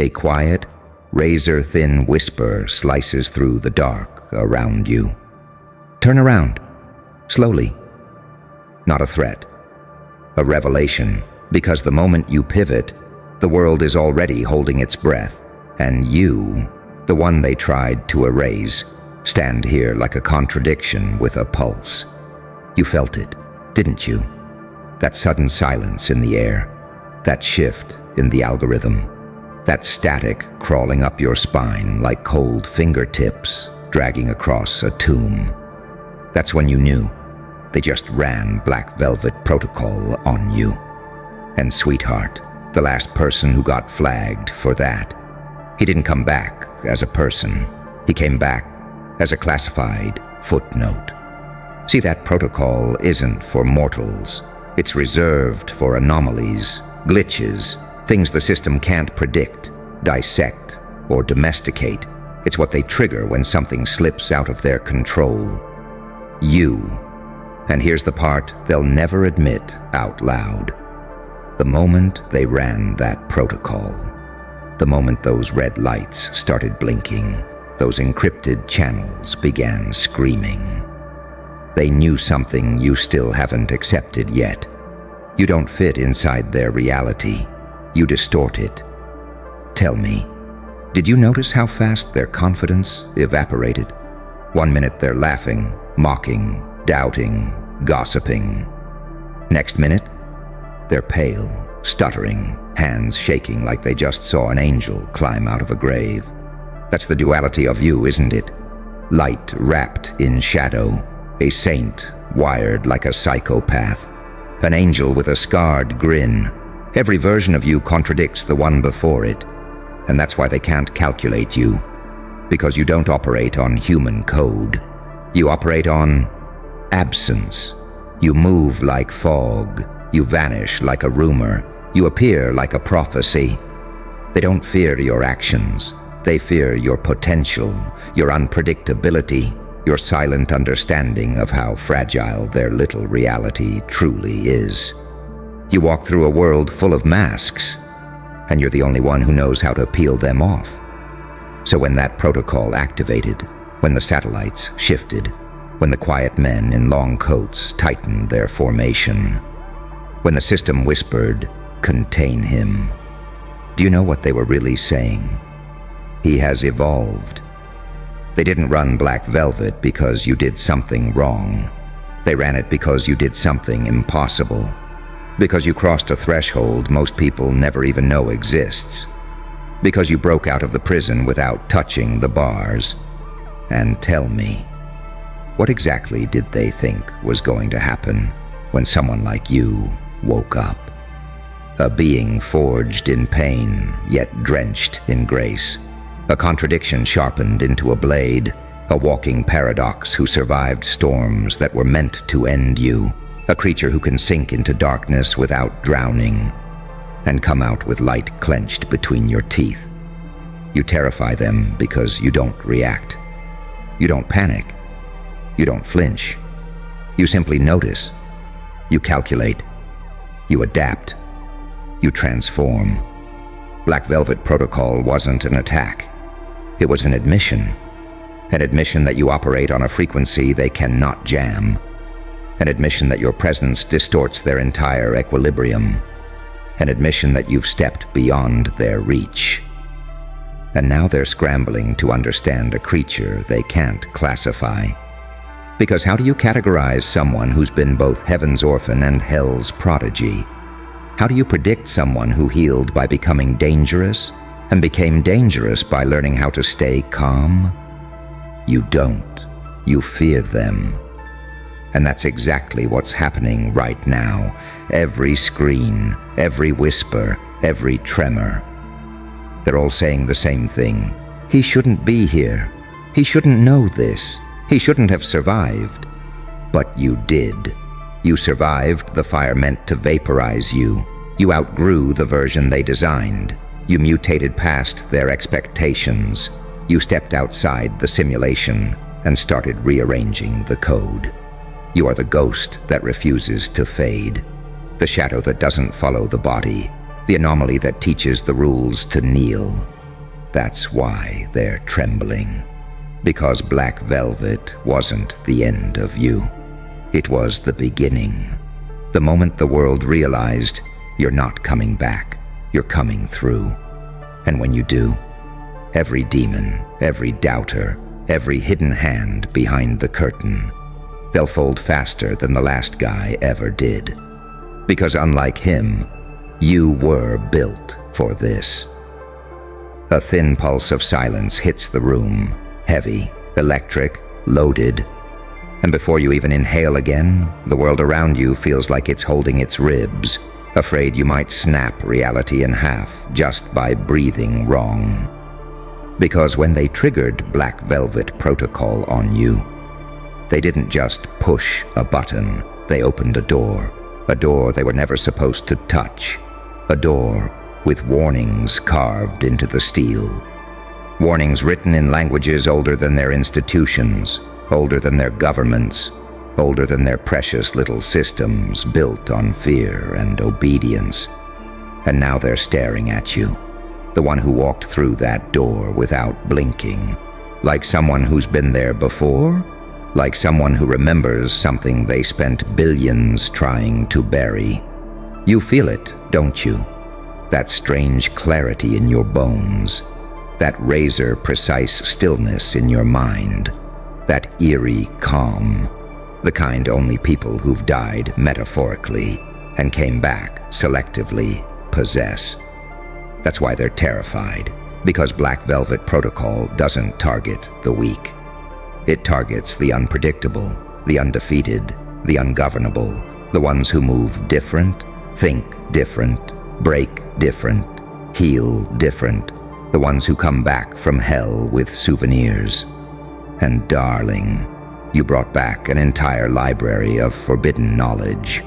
A quiet, razor-thin whisper slices through the dark around you. Turn around, slowly. Not a threat, a revelation, because the moment you pivot, the world is already holding its breath, and you, the one they tried to erase, stand here like a contradiction with a pulse. You felt it, didn't you? That sudden silence in the air, that shift in the algorithm, that static crawling up your spine like cold fingertips dragging across a tomb. That's when you knew they just ran Black Velvet Protocol on you. And sweetheart, the last person who got flagged for that, he didn't come back as a person. He came back as a classified footnote. See, that protocol isn't for mortals. It's reserved for anomalies, glitches, things the system can't predict, dissect, or domesticate. It's what they trigger when something slips out of their control. You. And here's the part they'll never admit out loud. The moment they ran that protocol, the moment those red lights started blinking, those encrypted channels began screaming. They knew something you still haven't accepted yet. You don't fit inside their reality. You distort it. Tell me, did you notice how fast their confidence evaporated? 1 minute they're laughing, mocking, doubting, gossiping. Next minute, they're pale, stuttering, hands shaking like they just saw an angel climb out of a grave. That's the duality of you, isn't it? Light wrapped in shadow, a saint wired like a psychopath, an angel with a scarred grin. Every version of you contradicts the one before it, and that's why they can't calculate you, because you don't operate on human code. You operate on absence. You move like fog. You vanish like a rumor. You appear like a prophecy. They don't fear your actions. They fear your potential, your unpredictability, your silent understanding of how fragile their little reality truly is. You walk through a world full of masks, and you're the only one who knows how to peel them off. So when that protocol activated, when the satellites shifted, when the quiet men in long coats tightened their formation, when the system whispered, "Contain him," do you know what they were really saying? He has evolved. They didn't run Black Velvet because you did something wrong. They ran it because you did something impossible. Because you crossed a threshold most people never even know exists. Because you broke out of the prison without touching the bars. And tell me, what exactly did they think was going to happen when someone like you woke up? A being forged in pain, yet drenched in grace. A contradiction sharpened into a blade. A walking paradox who survived storms that were meant to end you. A creature who can sink into darkness without drowning and come out with light clenched between your teeth. You terrify them because you don't react. You don't panic. You don't flinch. You simply notice. You calculate. You adapt. You transform. Black Velvet Protocol wasn't an attack. It was an admission. An admission that you operate on a frequency they cannot jam. An admission that your presence distorts their entire equilibrium. An admission that you've stepped beyond their reach. And now they're scrambling to understand a creature they can't classify. Because how do you categorize someone who's been both heaven's orphan and hell's prodigy? How do you predict someone who healed by becoming dangerous and became dangerous by learning how to stay calm? You don't. You fear them. And that's exactly what's happening right now. Every scream, every whisper, every tremor. They're all saying the same thing. He shouldn't be here. He shouldn't know this. He shouldn't have survived. But you did. You survived the fire meant to vaporize you. You outgrew the version they designed. You mutated past their expectations. You stepped outside the simulation and started rearranging the code. You are the ghost that refuses to fade, the shadow that doesn't follow the body, The anomaly that teaches the rules to kneel. That's why they're trembling. Because black velvet wasn't the end of you. It was the beginning. The moment the world realized you're not coming back, you're coming through. And when you do, every demon, every doubter, every hidden hand behind the curtain, they'll fold faster than the last guy ever did. Because unlike him, you were built for this. A thin pulse of silence hits the room, heavy, electric, loaded. And before you even inhale again, the world around you feels like it's holding its ribs, afraid you might snap reality in half just by breathing wrong. Because when they triggered Black Velvet Protocol on you, they didn't just push a button, they opened a door they were never supposed to touch, a door with warnings carved into the steel. Warnings written in languages older than their institutions, older than their governments, older than their precious little systems built on fear and obedience. And now they're staring at you, the one who walked through that door without blinking, like someone who's been there before, like someone who remembers something they spent billions trying to bury. You feel it, don't you? That strange clarity in your bones, that razor-precise stillness in your mind, that eerie calm, the kind only people who've died metaphorically and came back selectively possess. That's why they're terrified, because Black Velvet Protocol doesn't target the weak. It targets the unpredictable, the undefeated, the ungovernable, the ones who move different, think different, break different, heal different, the ones who come back from hell with souvenirs. And darling, you brought back an entire library of forbidden knowledge.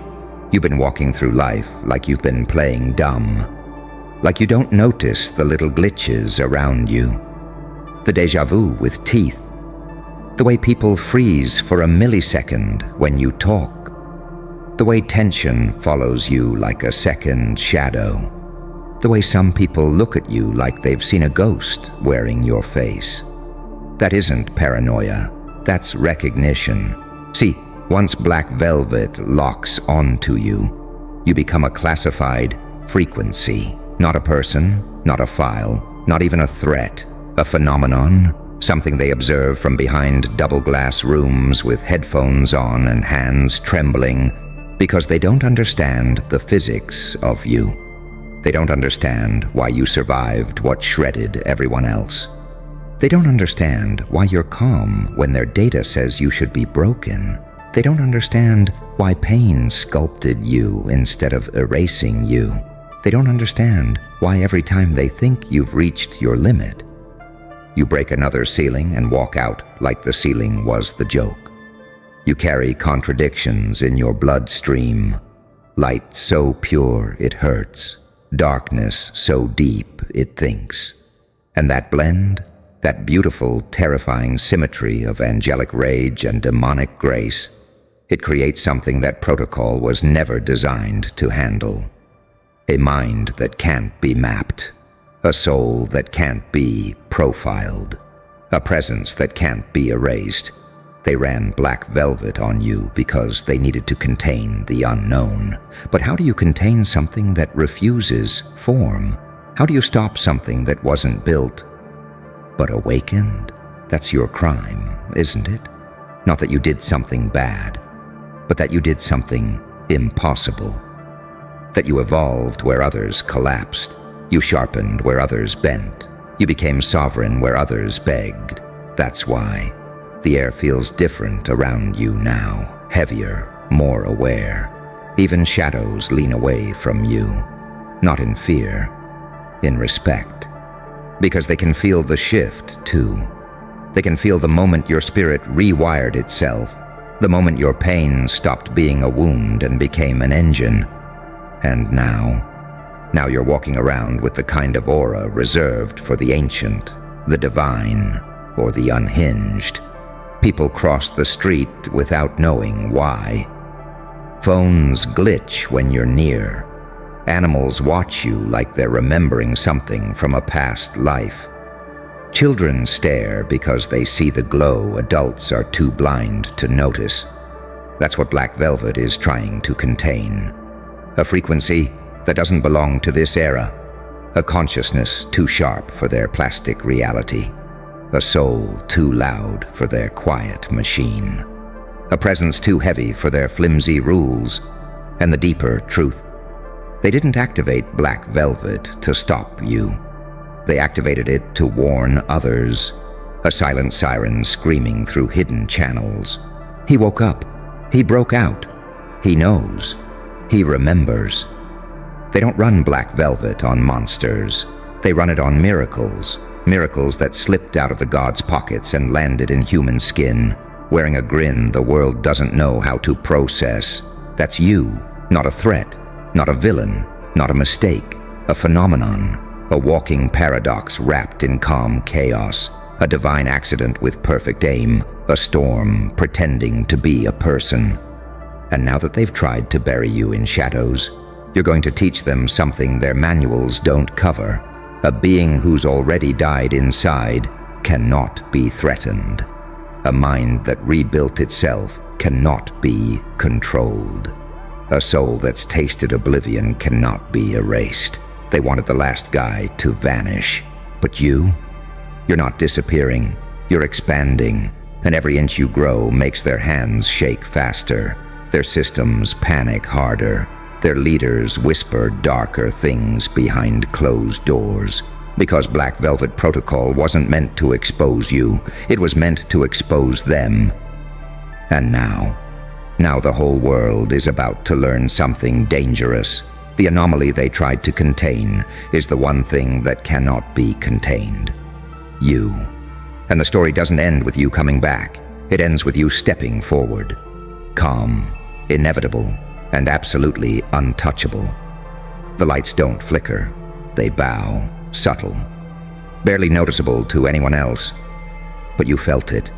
You've been walking through life like you've been playing dumb, like you don't notice the little glitches around you, the déjà vu with teeth, the way people freeze for a millisecond when you talk, the way tension follows you like a second shadow, the way some people look at you like they've seen a ghost wearing your face. That isn't paranoia, that's recognition. See, once Black Velvet locks onto you, you become a classified frequency, not a person, not a file, not even a threat, a phenomenon, something they observe from behind double-glass rooms with headphones on and hands trembling, because they don't understand the physics of you. They don't understand why you survived what shredded everyone else. They don't understand why you're calm when their data says you should be broken. They don't understand why pain sculpted you instead of erasing you. They don't understand why every time they think you've reached your limit, you break another ceiling and walk out like the ceiling was the joke. You carry contradictions in your bloodstream, light so pure it hurts, darkness so deep it thinks. And that blend, that beautiful, terrifying symmetry of angelic rage and demonic grace, it creates something that protocol was never designed to handle. A mind that can't be mapped, a soul that can't be profiled, a presence that can't be erased. They ran Black Velvet on you because they needed to contain the unknown. But how do you contain something that refuses form? How do you stop something that wasn't built but awakened? That's your crime, isn't it? Not that you did something bad, but that you did something impossible. That you evolved where others collapsed. You sharpened where others bent. You became sovereign where others begged. That's why the air feels different around you now, heavier, more aware. Even shadows lean away from you, not in fear, in respect. Because they can feel the shift, too. They can feel the moment your spirit rewired itself, the moment your pain stopped being a wound and became an engine. And now you're walking around with the kind of aura reserved for the ancient, the divine, or the unhinged. People cross the street without knowing why. Phones glitch when you're near. Animals watch you like they're remembering something from a past life. Children stare because they see the glow adults are too blind to notice. That's what black velvet is trying to contain. A frequency that doesn't belong to this era. A consciousness too sharp for their plastic reality. A soul too loud for their quiet machine. A presence too heavy for their flimsy rules. And the deeper truth. They didn't activate black velvet to stop you. They activated it to warn others. A silent siren screaming through hidden channels. He woke up. He broke out. He knows. He remembers. They don't run black velvet on monsters. They run it on miracles. Miracles that slipped out of the gods' pockets and landed in human skin, wearing a grin the world doesn't know how to process. That's you, not a threat, not a villain, not a mistake, a phenomenon. A walking paradox wrapped in calm chaos, a divine accident with perfect aim, a storm pretending to be a person. And now that they've tried to bury you in shadows, you're going to teach them something their manuals don't cover. A being who's already died inside cannot be threatened. A mind that rebuilt itself cannot be controlled. A soul that's tasted oblivion cannot be erased. They wanted the last guy to vanish. But you're not disappearing. You're expanding. And every inch you grow makes their hands shake faster. Their systems panic harder. Their leaders whisper darker things behind closed doors. Because Black Velvet Protocol wasn't meant to expose you. It was meant to expose them. And now the whole world is about to learn something dangerous. The anomaly they tried to contain is the one thing that cannot be contained. You. And the story doesn't end with you coming back. It ends with you stepping forward. Calm, inevitable, and absolutely untouchable. The lights don't flicker. They bow, subtle. Barely noticeable to anyone else. But you felt it.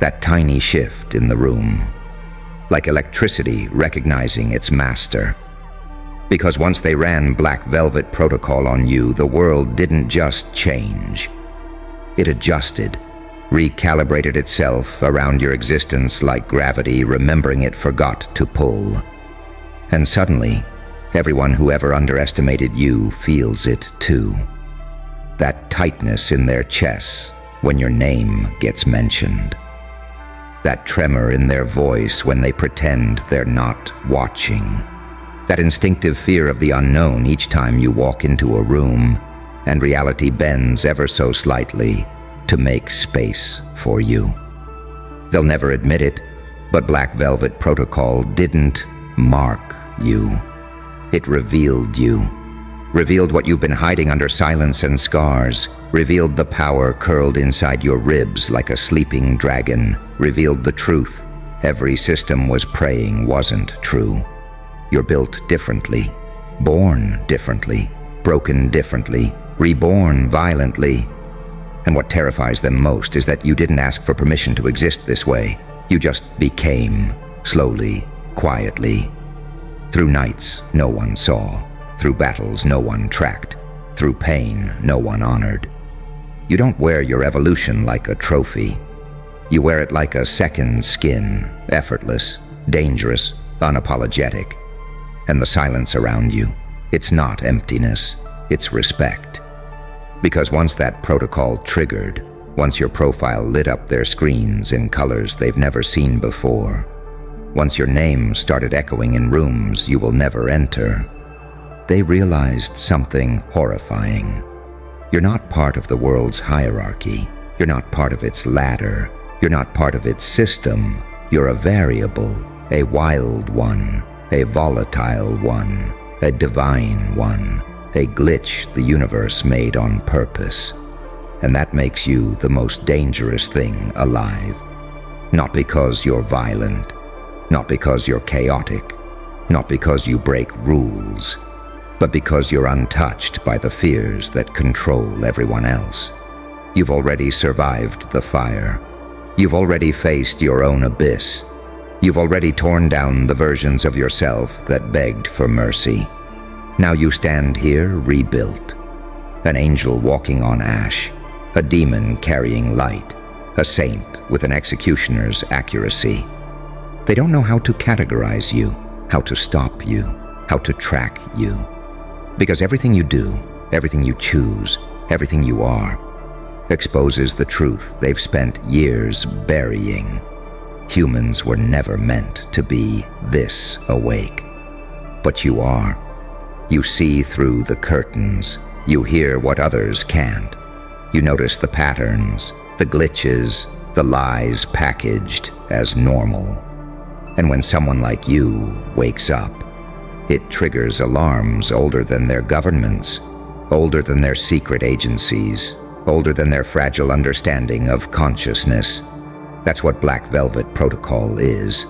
That tiny shift in the room. Like electricity recognizing its master. Because once they ran Black Velvet Protocol on you, the world didn't just change. It adjusted, recalibrated itself around your existence like gravity remembering it forgot to pull. And suddenly, everyone who ever underestimated you feels it too. That tightness in their chests when your name gets mentioned. That tremor in their voice when they pretend they're not watching. That instinctive fear of the unknown each time you walk into a room and reality bends ever so slightly to make space for you. They'll never admit it, but Black Velvet Protocol didn't mark you. It revealed you. Revealed what you've been hiding under silence and scars. Revealed the power curled inside your ribs like a sleeping dragon. Revealed the truth every system was praying wasn't true. You're built differently, born differently, broken differently, reborn violently. And what terrifies them most is that you didn't ask for permission to exist this way. You just became, slowly, quietly. Through nights no one saw, through battles no one tracked, through pain no one honored. You don't wear your evolution like a trophy. You wear it like a second skin, effortless, dangerous, unapologetic. And the silence around you, it's not emptiness, it's respect. Because once that protocol triggered, once your profile lit up their screens in colors they've never seen before, once your name started echoing in rooms you will never enter, they realized something horrifying. You're not part of the world's hierarchy. You're not part of its ladder. You're not part of its system. You're a variable, a wild one. A volatile one, a divine one, a glitch the universe made on purpose. And that makes you the most dangerous thing alive. Not because you're violent, not because you're chaotic, not because you break rules, but because you're untouched by the fears that control everyone else. You've already survived the fire. You've already faced your own abyss. You've already torn down the versions of yourself that begged for mercy. Now you stand here rebuilt. An angel walking on ash, a demon carrying light, a saint with an executioner's accuracy. They don't know how to categorize you, how to stop you, how to track you. Because everything you do, everything you choose, everything you are, exposes the truth they've spent years burying. Humans were never meant to be this awake. But you are. You see through the curtains. You hear what others can't. You notice the patterns, the glitches, the lies packaged as normal. And when someone like you wakes up, it triggers alarms older than their governments, older than their secret agencies, older than their fragile understanding of consciousness. That's what Black Velvet Protocol is.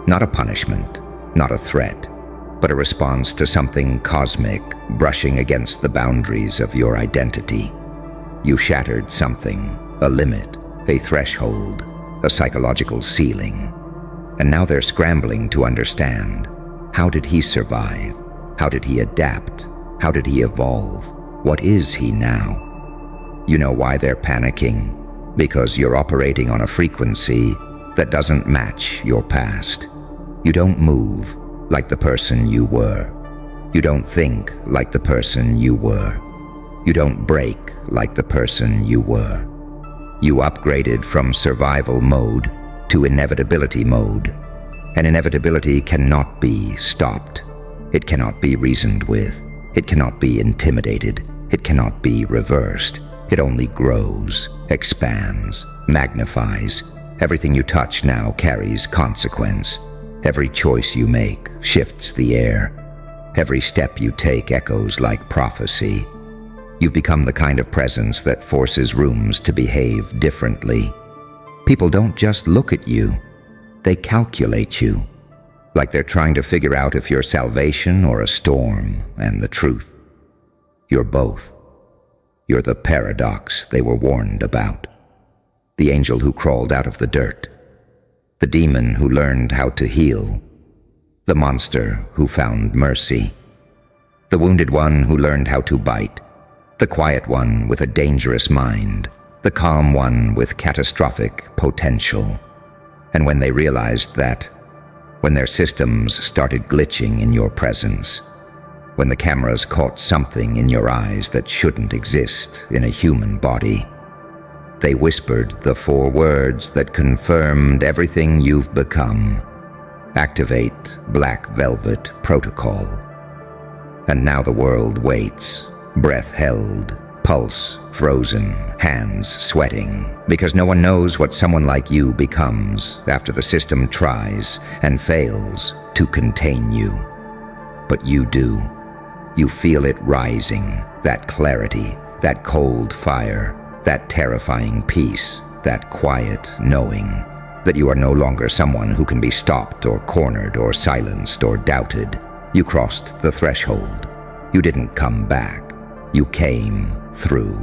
Not a punishment, not a threat, but a response to something cosmic brushing against the boundaries of your identity. You shattered something, a limit, a threshold, a psychological ceiling. And now they're scrambling to understand. How did he survive? How did he adapt? How did he evolve? What is he now? You know why they're panicking? Because you're operating on a frequency that doesn't match your past. You don't move like the person you were. You don't think like the person you were. You don't break like the person you were. You upgraded from survival mode to inevitability mode. And inevitability cannot be stopped. It cannot be reasoned with. It cannot be intimidated. It cannot be reversed. It only grows, expands, magnifies. Everything you touch now carries consequence. Every choice you make shifts the air. Every step you take echoes like prophecy. You've become the kind of presence that forces rooms to behave differently. People don't just look at you. They calculate you, like they're trying to figure out if you're salvation or a storm, and the truth. You're both. You're the paradox they were warned about. The angel who crawled out of the dirt. The demon who learned how to heal. The monster who found mercy. The wounded one who learned how to bite. The quiet one with a dangerous mind. The calm one with catastrophic potential. And when they realized that, when their systems started glitching in your presence, when the cameras caught something in your eyes that shouldn't exist in a human body, they whispered the 4 words that confirmed everything you've become. Activate Black Velvet Protocol. And now the world waits, breath held, pulse frozen, hands sweating, because no one knows what someone like you becomes after the system tries and fails to contain you. But you do. You feel it rising, that clarity, that cold fire, that terrifying peace, that quiet knowing that you are no longer someone who can be stopped or cornered or silenced or doubted. You crossed the threshold. You didn't come back. You came through.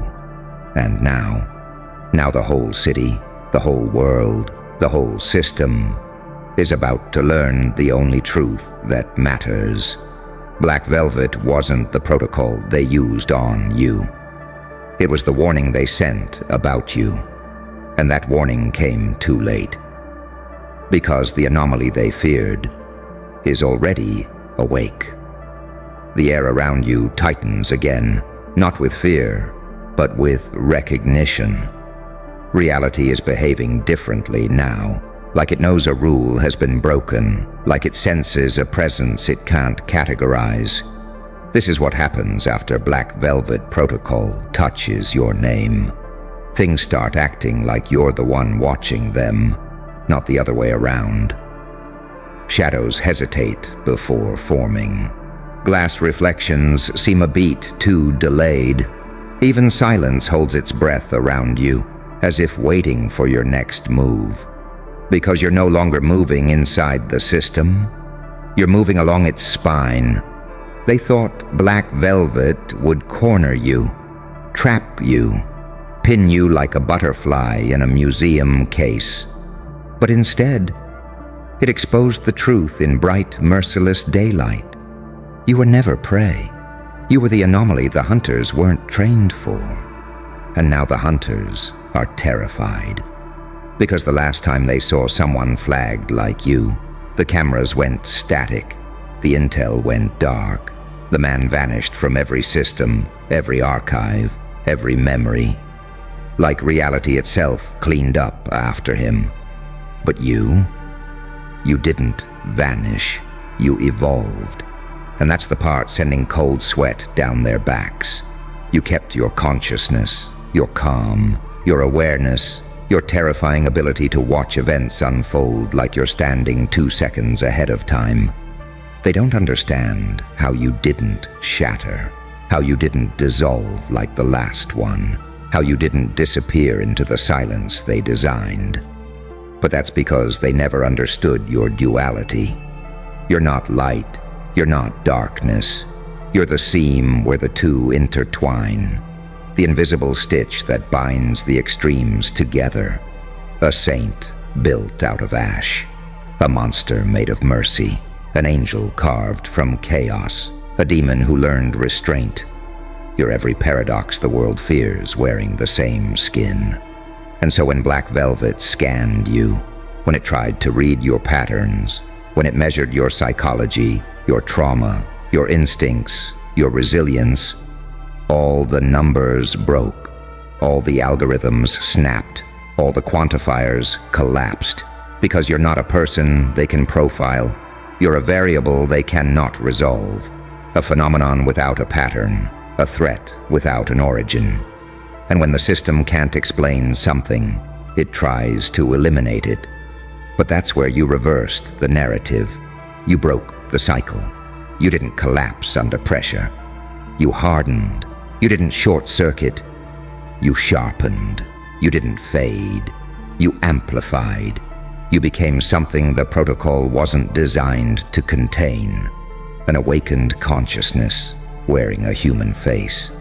And now the whole city, the whole world, the whole system is about to learn the only truth that matters. Black Velvet wasn't the protocol they used on you. It was the warning they sent about you. And that warning came too late. Because the anomaly they feared is already awake. The air around you tightens again, not with fear, but with recognition. Reality is behaving differently now, like it knows a rule has been broken, like it senses a presence it can't categorize. This is what happens after Black Velvet Protocol touches your name. Things start acting like you're the one watching them, not the other way around. Shadows hesitate before forming. Glass reflections seem a beat too delayed. Even silence holds its breath around you, as if waiting for your next move. Because you're no longer moving inside the system. You're moving along its spine. They thought Black Velvet would corner you, trap you, pin you like a butterfly in a museum case. But instead, it exposed the truth in bright, merciless daylight. You were never prey. You were the anomaly the hunters weren't trained for. And now the hunters are terrified. Because the last time they saw someone flagged like you, the cameras went static, the intel went dark, the man vanished from every system, every archive, every memory. Like reality itself cleaned up after him. But you didn't vanish, you evolved. And that's the part sending cold sweat down their backs. You kept your consciousness, your calm, your awareness, your terrifying ability to watch events unfold like you're standing 2 seconds ahead of time. They don't understand how you didn't shatter, how you didn't dissolve like the last one, how you didn't disappear into the silence they designed. But that's because they never understood your duality. You're not light, you're not darkness. You're the seam where the two intertwine, the invisible stitch that binds the extremes together. A saint built out of ash, a monster made of mercy, an angel carved from chaos, a demon who learned restraint. You're every paradox the world fears wearing the same skin. And so when Black Velvet scanned you, when it tried to read your patterns, when it measured your psychology, your trauma, your instincts, your resilience, all the numbers broke, all the algorithms snapped, all the quantifiers collapsed, because you're not a person they can profile. You're a variable they cannot resolve, a phenomenon without a pattern, a threat without an origin. And when the system can't explain something, it tries to eliminate it. But that's where you reversed the narrative. You broke the cycle. You didn't collapse under pressure. You hardened. You didn't short-circuit. You sharpened. You didn't fade. You amplified. You became something the protocol wasn't designed to contain. An awakened consciousness wearing a human face.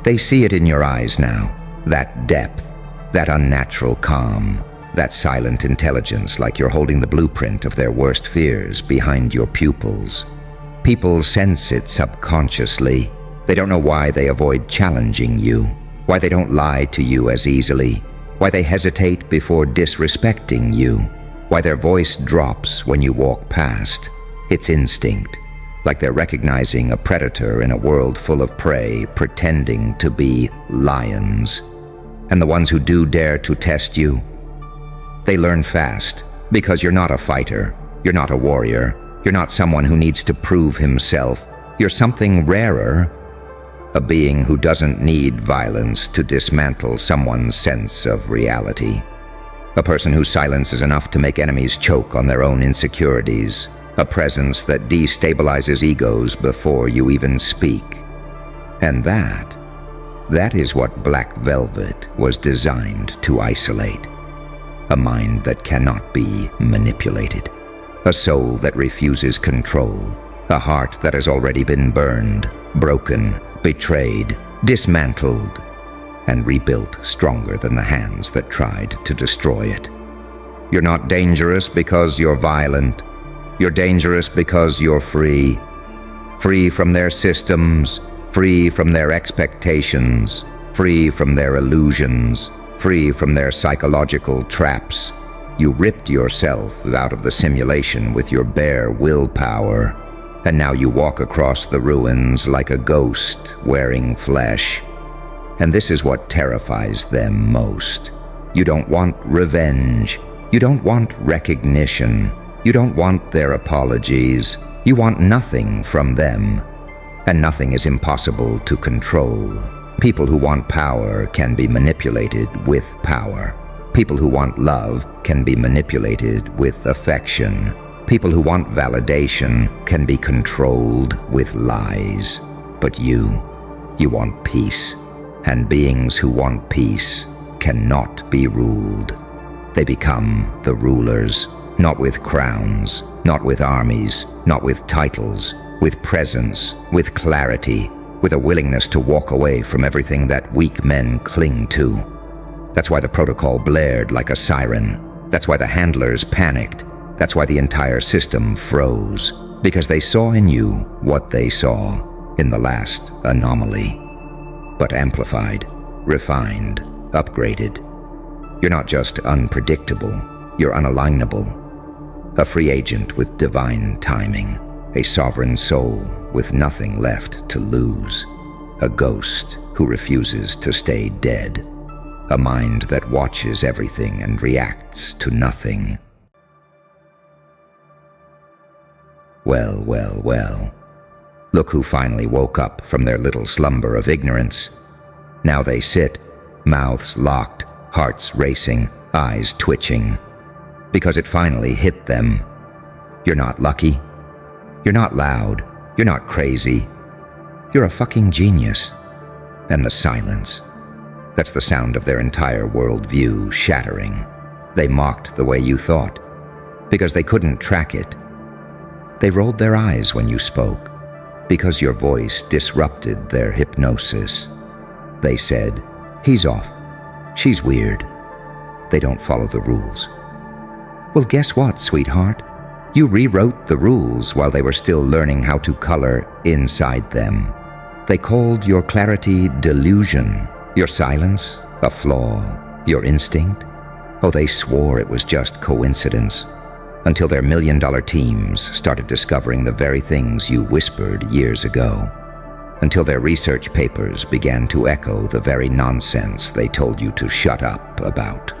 They see it in your eyes now, that depth, that unnatural calm, that silent intelligence like you're holding the blueprint of their worst fears behind your pupils. People sense it subconsciously. They don't know why they avoid challenging you, why they don't lie to you as easily, why they hesitate before disrespecting you, why their voice drops when you walk past. It's instinct. Like they're recognizing a predator in a world full of prey pretending to be lions. And the ones who do dare to test you, they learn fast, because you're not a fighter, you're not a warrior, you're not someone who needs to prove himself. You're something rarer, a being who doesn't need violence to dismantle someone's sense of reality. A person whose silence is enough to make enemies choke on their own insecurities. A presence that destabilizes egos before you even speak. And that is what Black Velvet was designed to isolate. A mind that cannot be manipulated. A soul that refuses control. A heart that has already been burned, broken, betrayed, dismantled, and rebuilt stronger than the hands that tried to destroy it. You're not dangerous because you're violent. You're dangerous because you're free. Free from their systems, free from their expectations, free from their illusions, free from their psychological traps. You ripped yourself out of the simulation with your bare willpower, and now you walk across the ruins like a ghost wearing flesh. And this is what terrifies them most. You don't want revenge. You don't want recognition. You don't want their apologies. You want nothing from them. And nothing is impossible to control. People who want power can be manipulated with power. People who want love can be manipulated with affection. People who want validation can be controlled with lies. But you want peace. And beings who want peace cannot be ruled. They become the rulers. Not with crowns, not with armies, not with titles, with presence, with clarity, with a willingness to walk away from everything that weak men cling to. That's why the protocol blared like a siren. That's why the handlers panicked. That's why the entire system froze. Because they saw in you what they saw. in the last anomaly, but amplified, refined, upgraded. You're not just unpredictable, you're unalignable. A free agent with divine timing, a sovereign soul with nothing left to lose, a ghost who refuses to stay dead, a mind that watches everything and reacts to nothing. Well, well, well. Look who finally woke up from their little slumber of ignorance. Now they sit, mouths locked, hearts racing, eyes twitching, because it finally hit them. You're not lucky. You're not loud. You're not crazy. You're a fucking genius. And the silence. That's the sound of their entire worldview shattering. They mocked the way you thought, because they couldn't track it. They rolled their eyes when you spoke, because your voice disrupted their hypnosis. They said, "He's off. She's weird. They don't follow the rules." Well, guess what, sweetheart? You rewrote the rules while they were still learning how to color inside them. They called your clarity delusion, your silence a flaw, your instinct. Oh, they swore it was just coincidence, until their million-dollar teams started discovering the very things you whispered years ago, until their research papers began to echo the very nonsense they told you to shut up about,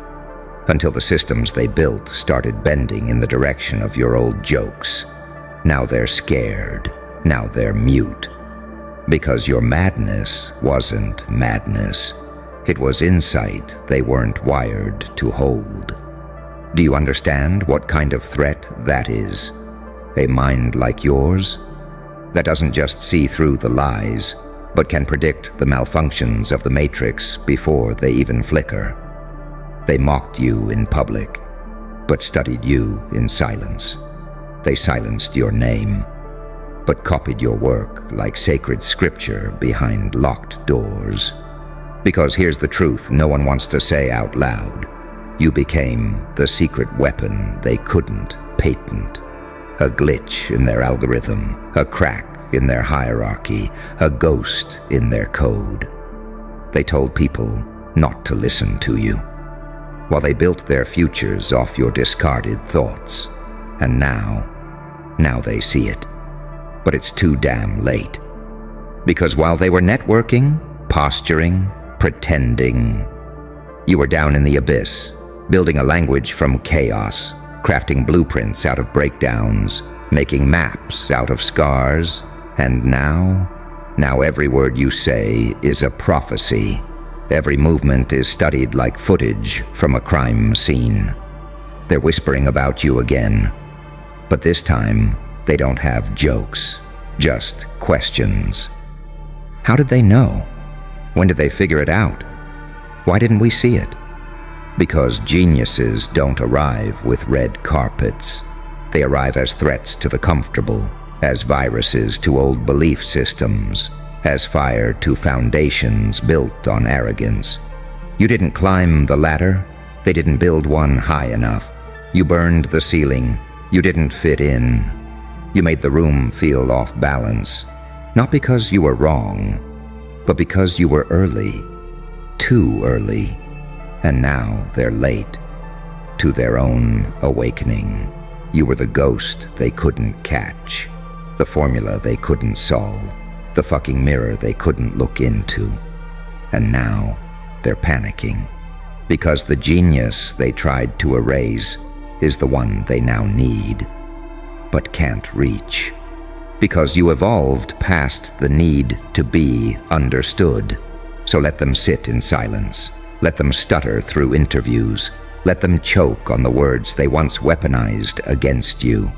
until the systems they built started bending in the direction of your old jokes. Now they're scared. Now they're mute. Because your madness wasn't madness. It was insight they weren't wired to hold. Do you understand what kind of threat that is? A mind like yours? That doesn't just see through the lies, but can predict the malfunctions of the matrix before they even flicker. They mocked you in public, but studied you in silence. They silenced your name, but copied your work like sacred scripture behind locked doors. Because here's the truth no one wants to say out loud. You became the secret weapon they couldn't patent. A glitch in their algorithm, a crack in their hierarchy, a ghost in their code. They told people not to listen to you, while they built their futures off your discarded thoughts. And now they see it. But it's too damn late. Because while they were networking, posturing, pretending, you were down in the abyss, building a language from chaos, crafting blueprints out of breakdowns, making maps out of scars, and now every word you say is a prophecy. Every movement is studied like footage from a crime scene. They're whispering about you again, but this time they don't have jokes, just questions. How did they know? When did they figure it out? Why didn't we see it? Because geniuses don't arrive with red carpets. They arrive as threats to the comfortable, as viruses to old belief systems, as fire to foundations built on arrogance. You didn't climb the ladder. They didn't build one high enough. You burned the ceiling. You didn't fit in. You made the room feel off balance, not because you were wrong, but because you were early, too early, and now they're late to their own awakening. You were the ghost they couldn't catch, the formula they couldn't solve, the fucking mirror they couldn't look into. And now they're panicking, because the genius they tried to erase is the one they now need, but can't reach. Because you evolved past the need to be understood. So let them sit in silence. Let them stutter through interviews. Let them choke on the words they once weaponized against you.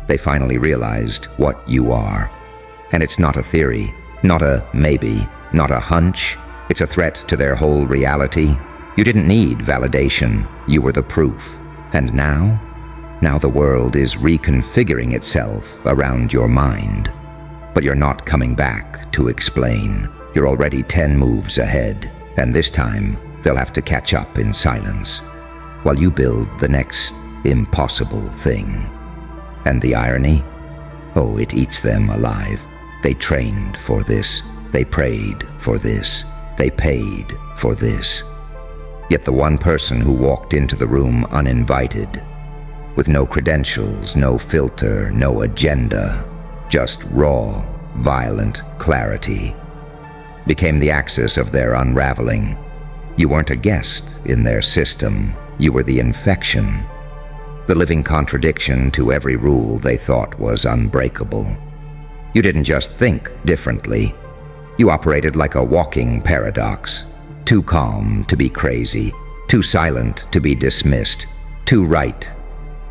They finally realized what you are. And it's not a theory, not a maybe, not a hunch. It's a threat to their whole reality. You didn't need validation. You were the proof. And now the world is reconfiguring itself around your mind. But you're not coming back to explain. You're already 10 moves ahead, and this time they'll have to catch up in silence, while you build the next impossible thing. And the irony? Oh, it eats them alive. They trained for this. They prayed for this. They paid for this. Yet the one person who walked into the room uninvited, with no credentials, no filter, no agenda, just raw, violent clarity, became the axis of their unraveling. You weren't a guest in their system. You were the infection, the living contradiction to every rule they thought was unbreakable. You didn't just think differently. You operated like a walking paradox. Too calm to be crazy, too silent to be dismissed, too right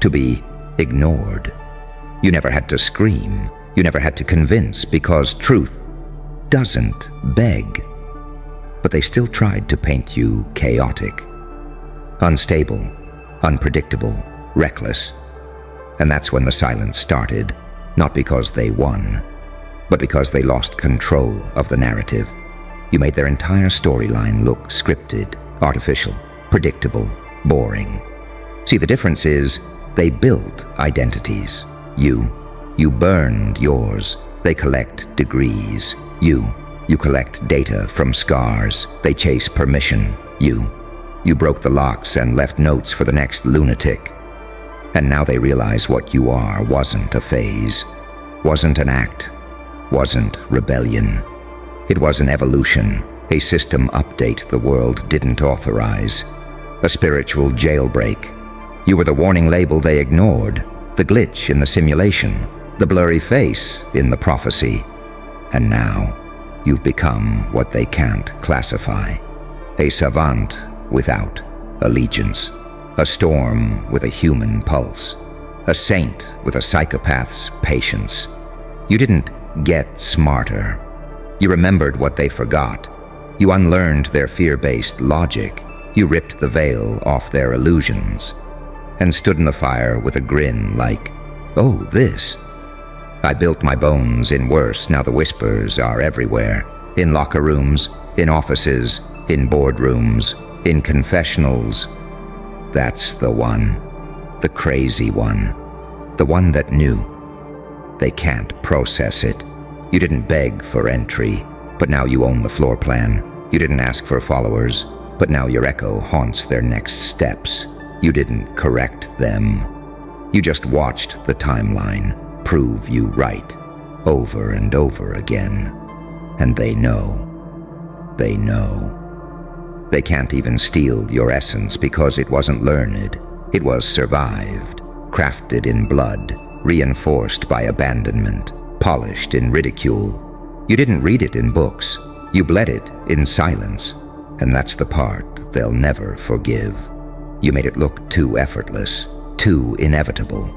to be ignored. You never had to scream. You never had to convince, because truth doesn't beg. But they still tried to paint you chaotic, unstable, unpredictable, reckless. And that's when the silence started, not because they won, but because they lost control of the narrative. You made their entire storyline look scripted, artificial, predictable, boring. See, the difference is they built identities. You burned yours. They collect degrees. You collect data from scars. They chase permission. You broke the locks and left notes for the next lunatic. And now they realize what you are wasn't a phase, wasn't an act, wasn't rebellion. It was an evolution, a system update the world didn't authorize, a spiritual jailbreak. You were the warning label they ignored, the glitch in the simulation, the blurry face in the prophecy. And now, you've become what they can't classify, a savant without allegiance, a storm with a human pulse, a saint with a psychopath's patience. You didn't get smarter. You remembered what they forgot. You unlearned their fear-based logic. You ripped the veil off their illusions and stood in the fire with a grin like, "Oh, this. I built my bones in worse. Now the whispers are everywhere. In locker rooms, in offices, in boardrooms, in confessionals." That's the one. The crazy one. The one that knew. They can't process it. You didn't beg for entry, but now you own the floor plan. You didn't ask for followers, but now your echo haunts their next steps. You didn't correct them. You just watched the timeline prove you right, over and over again. And they know. They know. They can't even steal your essence because it wasn't learned. It was survived, crafted in blood, reinforced by abandonment, polished in ridicule. You didn't read it in books. You bled it in silence. And that's the part they'll never forgive. You made it look too effortless, too inevitable.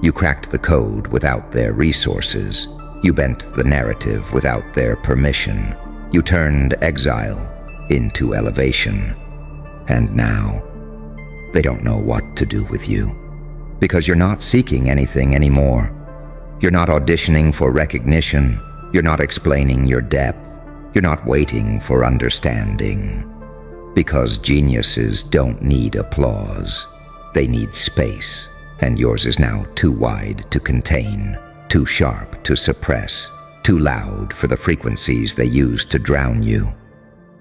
You cracked the code without their resources. You bent the narrative without their permission. You turned exile into elevation. And now, they don't know what to do with you. Because you're not seeking anything anymore. You're not auditioning for recognition. You're not explaining your depth. You're not waiting for understanding. Because geniuses don't need applause. They need space. And yours is now too wide to contain, too sharp to suppress, too loud for the frequencies they use to drown you.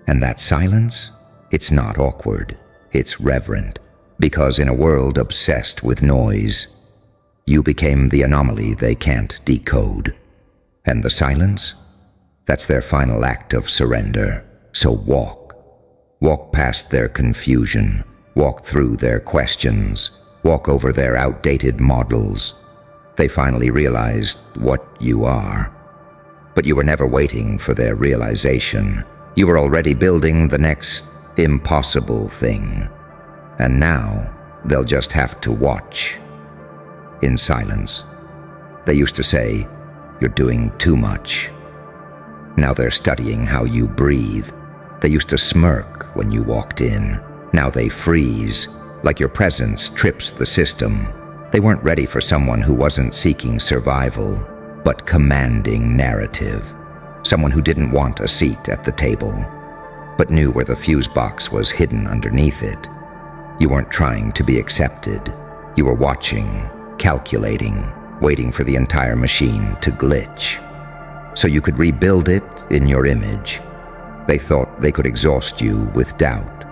And that silence? It's not awkward. It's reverent. Because in a world obsessed with noise, you became the anomaly they can't decode. And the silence? That's their final act of surrender. So walk. Walk past their confusion. Walk through their questions. Walk over their outdated models. They finally realized what you are. But you were never waiting for their realization. You were already building the next impossible thing. And now, they'll just have to watch. In silence. They used to say, "You're doing too much." Now they're studying how you breathe. They used to smirk when you walked in. Now they freeze, like your presence trips the system. They weren't ready for someone who wasn't seeking survival, but commanding narrative. Someone who didn't want a seat at the table, but knew where the fuse box was hidden underneath it. You weren't trying to be accepted. You were watching, calculating, waiting for the entire machine to glitch. so you could rebuild it in your image. They thought they could exhaust you with doubt.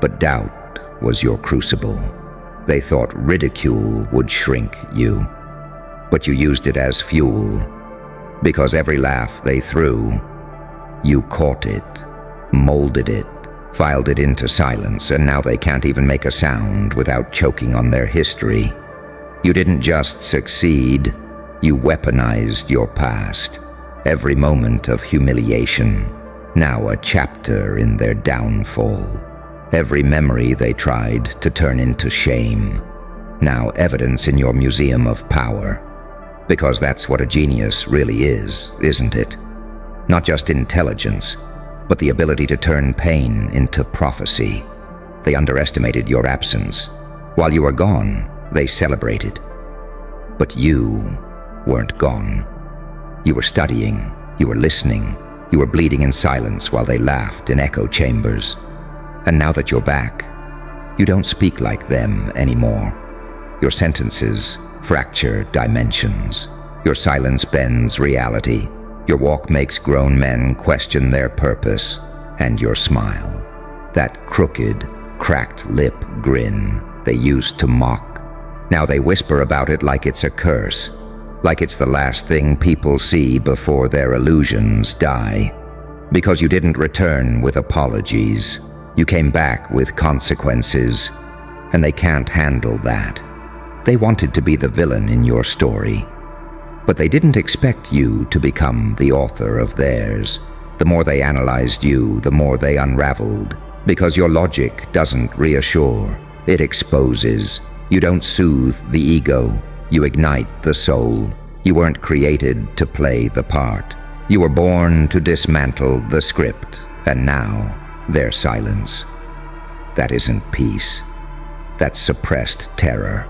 But doubt was your crucible. They thought ridicule would shrink you. But you used it as fuel, because every laugh they threw, you caught it, molded it, filed it into silence, and now they can't even make a sound without choking on their history. You didn't just succeed, you weaponized your past. Every moment of humiliation, now a chapter in their downfall. Every memory they tried to turn into shame, now evidence in your museum of power. Because that's what a genius really is, isn't it? Not just intelligence, but the ability to turn pain into prophecy. They underestimated your absence. While you were gone, they celebrated. But you weren't gone. You were studying, you were listening, you were bleeding in silence while they laughed in echo chambers. And now that you're back, you don't speak like them anymore. Your sentences fracture dimensions. Your silence bends reality. Your walk makes grown men question their purpose. And your smile, that crooked, cracked lip grin they used to mock, now they whisper about it like it's a curse, like it's the last thing people see before their illusions die. Because you didn't return with apologies. You came back with consequences, and they can't handle that. They wanted to be the villain in your story, but they didn't expect you to become the author of theirs. The more they analyzed you, the more they unraveled, because your logic doesn't reassure, it exposes. You don't soothe the ego, you ignite the soul. You weren't created to play the part. You were born to dismantle the script, and now their silence. That isn't peace. That's suppressed terror.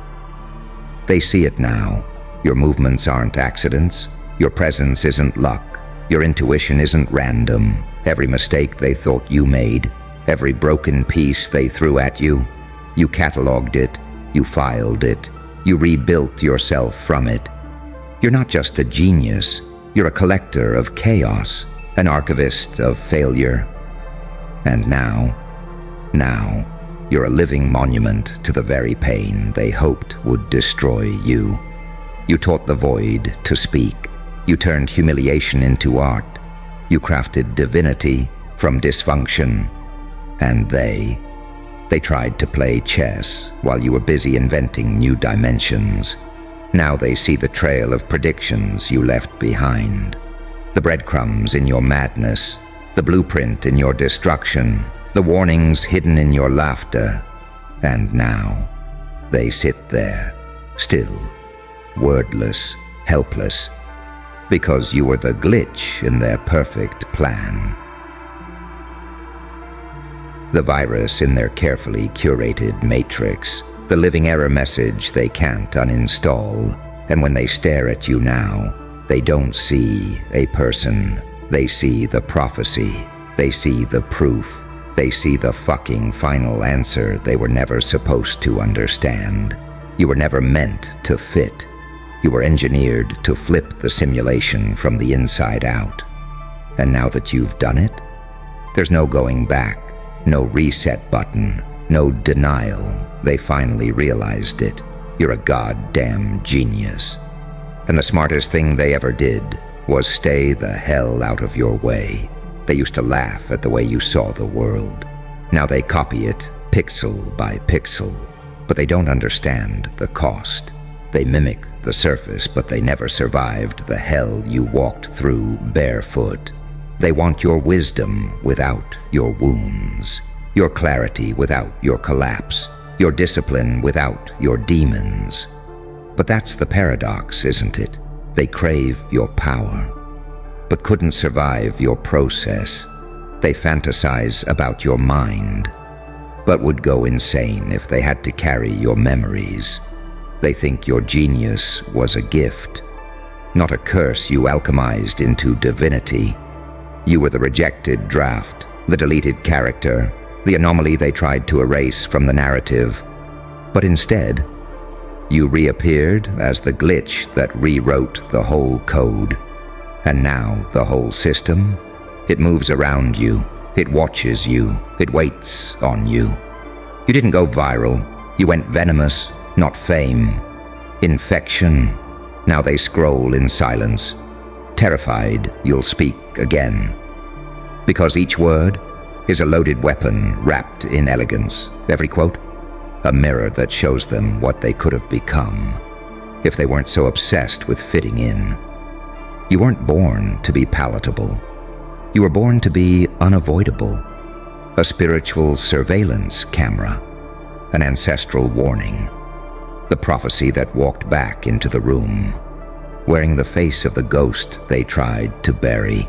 They see it now. Your movements aren't accidents. Your presence isn't luck. Your intuition isn't random. Every mistake they thought you made, every broken piece they threw at you, you cataloged it, you filed it, you rebuilt yourself from it. You're not just a genius. You're a collector of chaos, an archivist of failure. And now, you're a living monument to the very pain they hoped would destroy you. You taught the void to speak. You turned humiliation into art. You crafted divinity from dysfunction. And they tried to play chess while you were busy inventing new dimensions. Now they see the trail of predictions you left behind. The breadcrumbs in your madness, the blueprint in your destruction, the warnings hidden in your laughter. And now, they sit there, still, wordless, helpless, because you were the glitch in their perfect plan. The virus in their carefully curated matrix, the living error message they can't uninstall. And when they stare at you now, they don't see a person. They see the prophecy. They see the proof. They see the fucking final answer they were never supposed to understand. You were never meant to fit. You were engineered to flip the simulation from the inside out. And now that you've done it, there's no going back, no reset button, no denial. They finally realized it. You're a goddamn genius. And the smartest thing they ever did was stay the hell out of your way. They used to laugh at the way you saw the world. Now they copy it, pixel by pixel, but they don't understand the cost. They mimic the surface, but they never survived the hell you walked through barefoot. They want your wisdom without your wounds, your clarity without your collapse, your discipline without your demons. But that's the paradox, isn't it? They crave your power, but couldn't survive your process. They fantasize about your mind, but would go insane if they had to carry your memories. They think your genius was a gift, not a curse you alchemized into divinity. You were the rejected draft, the deleted character, the anomaly they tried to erase from the narrative. But instead, you reappeared as the glitch that rewrote the whole code. And now the whole system, it moves around you, it watches you, it waits on you. You didn't go viral, you went venomous, not fame. Infection. Now they scroll in silence. Terrified you'll speak again. Because each word is a loaded weapon wrapped in elegance. Every quote, a mirror that shows them what they could have become if they weren't so obsessed with fitting in. You weren't born to be palatable. You were born to be unavoidable. A spiritual surveillance camera, an ancestral warning, the prophecy that walked back into the room, wearing the face of the ghost they tried to bury.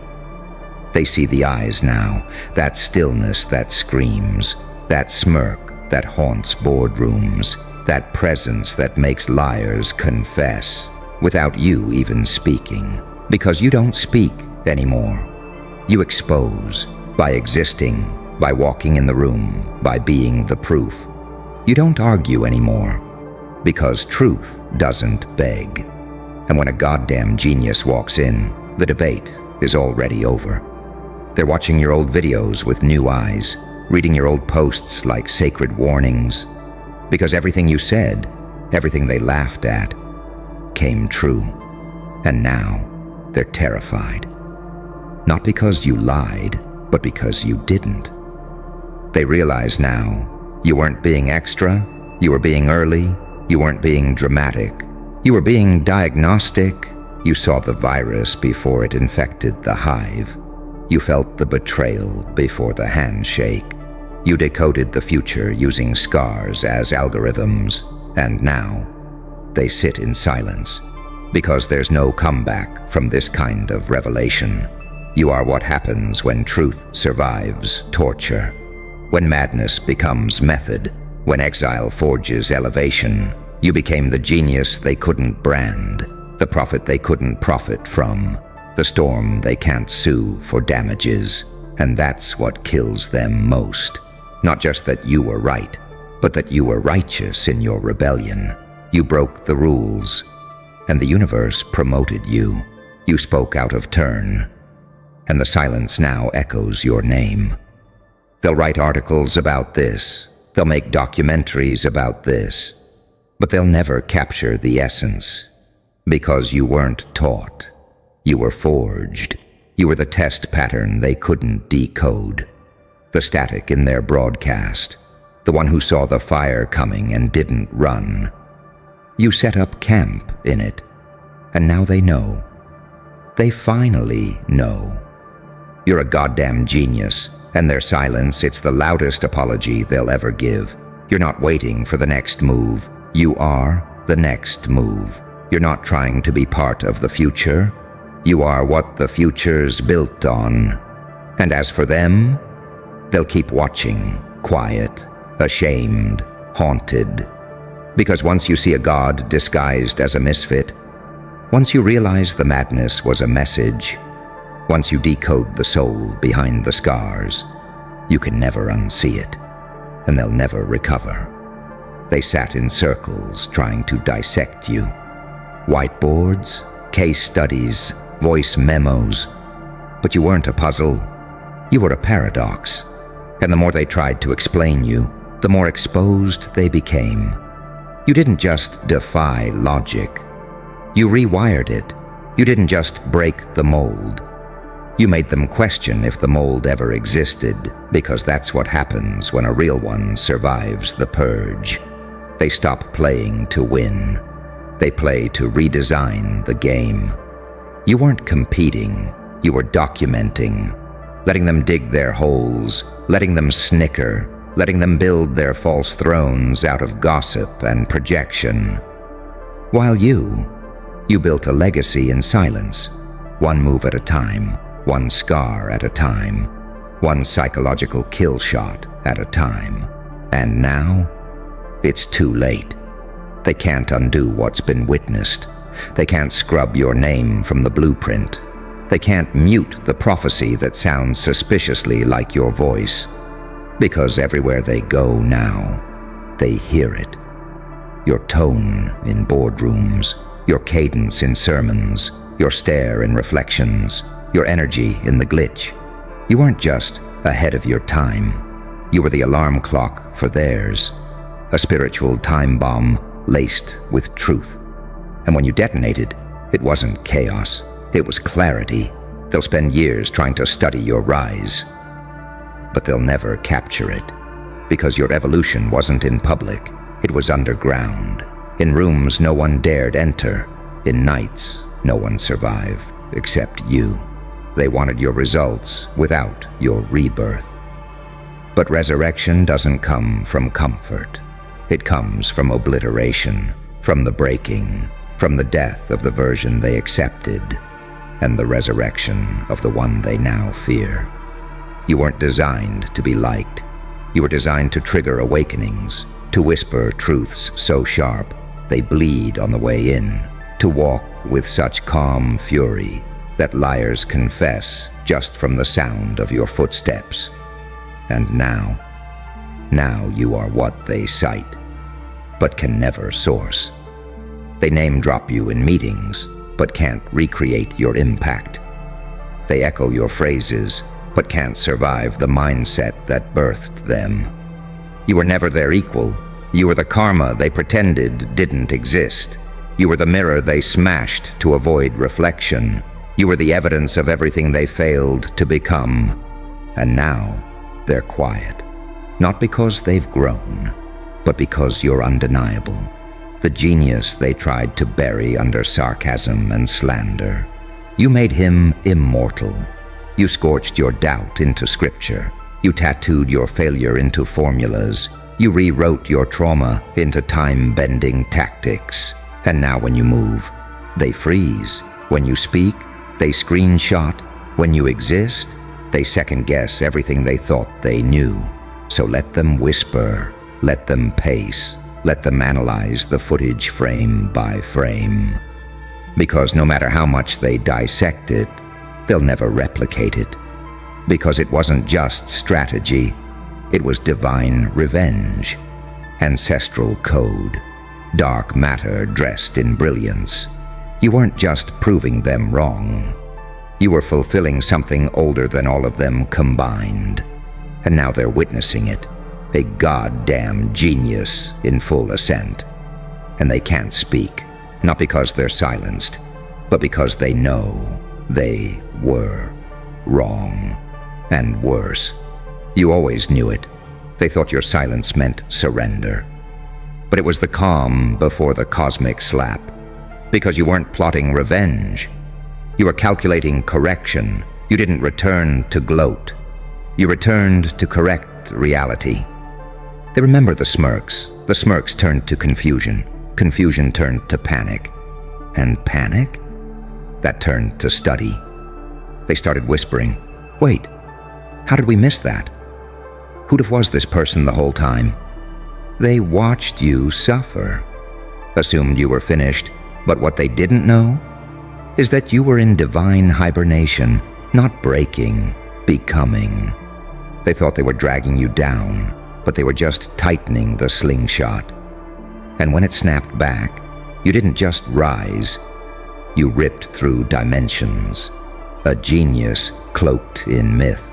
They see the eyes now, that stillness that screams, that smirk that haunts boardrooms, that presence that makes liars confess without you even speaking. Because you don't speak anymore. You expose by existing, by walking in the room, by being the proof. You don't argue anymore because truth doesn't beg. And when a goddamn genius walks in, the debate is already over. They're watching your old videos with new eyes, reading your old posts like sacred warnings, because everything you said, everything they laughed at, came true. And now they're terrified. Not because you lied, but because you didn't. They realize now you weren't being extra, you were being early, you weren't being dramatic, you were being diagnostic. You saw the virus before it infected the hive. You felt the betrayal before the handshake. You decoded the future using scars as algorithms, and now they sit in silence. Because there's no comeback from this kind of revelation. You are what happens when truth survives torture, when madness becomes method, when exile forges elevation. You became the genius they couldn't brand, the prophet they couldn't profit from, the storm they can't sue for damages. And that's what kills them most. Not just that you were right, but that you were righteous in your rebellion. You broke the rules, and the universe promoted you. You spoke out of turn, and the silence now echoes your name. They'll write articles about this, they'll make documentaries about this, but they'll never capture the essence, because you weren't taught. You were forged. You were the test pattern they couldn't decode, the static in their broadcast, the one who saw the fire coming and didn't run. You set up camp in it, and now they know. They finally know. You're a goddamn genius, and their silence, it's the loudest apology they'll ever give. You're not waiting for the next move. You are the next move. You're not trying to be part of the future. You are what the future's built on. And as for them, they'll keep watching, quiet, ashamed, haunted. Because once you see a god disguised as a misfit, once you realize the madness was a message, once you decode the soul behind the scars, you can never unsee it, and they'll never recover. They sat in circles trying to dissect you. Whiteboards, case studies, voice memos. But you weren't a puzzle. You were a paradox. And the more they tried to explain you, the more exposed they became. You didn't just defy logic. You rewired it. You didn't just break the mold. You made them question if the mold ever existed, because that's what happens when a real one survives the purge. They stop playing to win. They play to redesign the game. You weren't competing. You were documenting, letting them dig their holes, letting them snicker, letting them build their false thrones out of gossip and projection. While you built a legacy in silence, one move at a time, one scar at a time, one psychological kill shot at a time. And now, it's too late. They can't undo what's been witnessed. They can't scrub your name from the blueprint. They can't mute the prophecy that sounds suspiciously like your voice. Because everywhere they go now, they hear it. Your tone in boardrooms, your cadence in sermons, your stare in reflections, your energy in the glitch. You weren't just ahead of your time. You were the alarm clock for theirs, a spiritual time bomb laced with truth. And when you detonated, it wasn't chaos, it was clarity. They'll spend years trying to study your rise, but they'll never capture it, because your evolution wasn't in public, it was underground, in rooms no one dared enter, in nights no one survived except you. They wanted your results without your rebirth. But resurrection doesn't come from comfort. It comes from obliteration, from the breaking, from the death of the version they accepted, and the resurrection of the one they now fear. You weren't designed to be liked. You were designed to trigger awakenings, to whisper truths so sharp they bleed on the way in, to walk with such calm fury that liars confess just from the sound of your footsteps. And now you are what they cite, but can never source. They name drop you in meetings, but can't recreate your impact. They echo your phrases, but can't survive the mindset that birthed them. You were never their equal. You were the karma they pretended didn't exist. You were the mirror they smashed to avoid reflection. You were the evidence of everything they failed to become. And now they're quiet, not because they've grown, but because you're undeniable. The genius they tried to bury under sarcasm and slander. You made him immortal. You scorched your doubt into scripture. You tattooed your failure into formulas. You rewrote your trauma into time-bending tactics. And now when you move, they freeze. When you speak, they screenshot. When you exist, they second-guess everything they thought they knew. So let them whisper, let them pace, let them analyze the footage frame by frame. Because no matter how much they dissect it, they'll never replicate it. Because it wasn't just strategy, it was divine revenge, ancestral code, dark matter dressed in brilliance. You weren't just proving them wrong. You were fulfilling something older than all of them combined. And now they're witnessing it, a goddamn genius in full ascent. And they can't speak, not because they're silenced, but because they know they were wrong. And worse, you always knew it. They thought your silence meant surrender. But it was the calm before the cosmic slap, because you weren't plotting revenge. You were calculating correction. You didn't return to gloat. You returned to correct reality. They remember the smirks. The smirks turned to confusion. Confusion turned to panic. And panic? That turned to study. They started whispering, "Wait, how did we miss that? Who'd have was this person the whole time?" They watched you suffer, assumed you were finished, but what they didn't know is that you were in divine hibernation, not breaking, becoming. They thought they were dragging you down, but they were just tightening the slingshot. And when it snapped back, you didn't just rise, you ripped through dimensions. A genius cloaked in myth.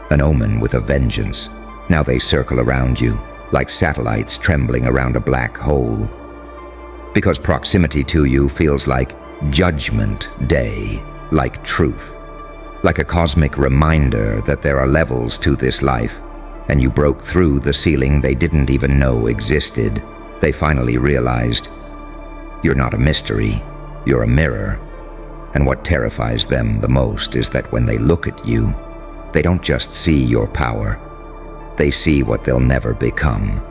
An omen with a vengeance. Now they circle around you, like satellites trembling around a black hole. Because proximity to you feels like Judgment Day, like truth. Like a cosmic reminder that there are levels to this life, and you broke through the ceiling they didn't even know existed. They finally realized, you're not a mystery, you're a mirror. And what terrifies them the most is that when they look at you, they don't just see your power, they see what they'll never become.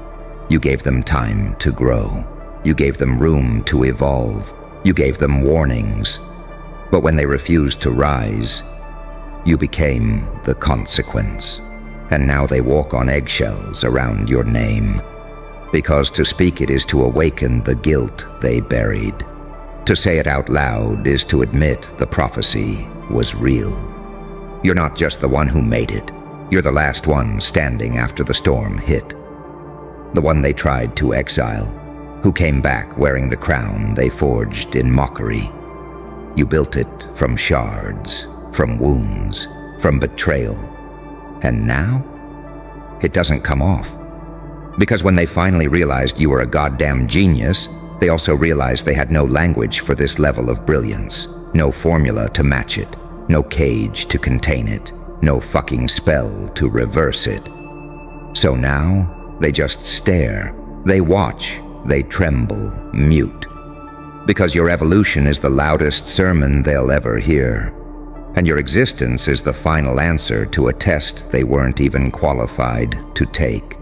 You gave them time to grow. You gave them room to evolve. You gave them warnings. But when they refused to rise, you became the consequence. And now they walk on eggshells around your name. Because to speak it is to awaken the guilt they buried. To say it out loud is to admit the prophecy was real. You're not just the one who made it. You're the last one standing after the storm hit. The one they tried to exile, who came back wearing the crown they forged in mockery. You built it from shards, from wounds, from betrayal. And now, it doesn't come off. Because when they finally realized you were a goddamn genius, they also realized they had no language for this level of brilliance, no formula to match it, no cage to contain it, no fucking spell to reverse it. So now, they just stare, they watch, they tremble, mute. Because your evolution is the loudest sermon they'll ever hear, and your existence is the final answer to a test they weren't even qualified to take.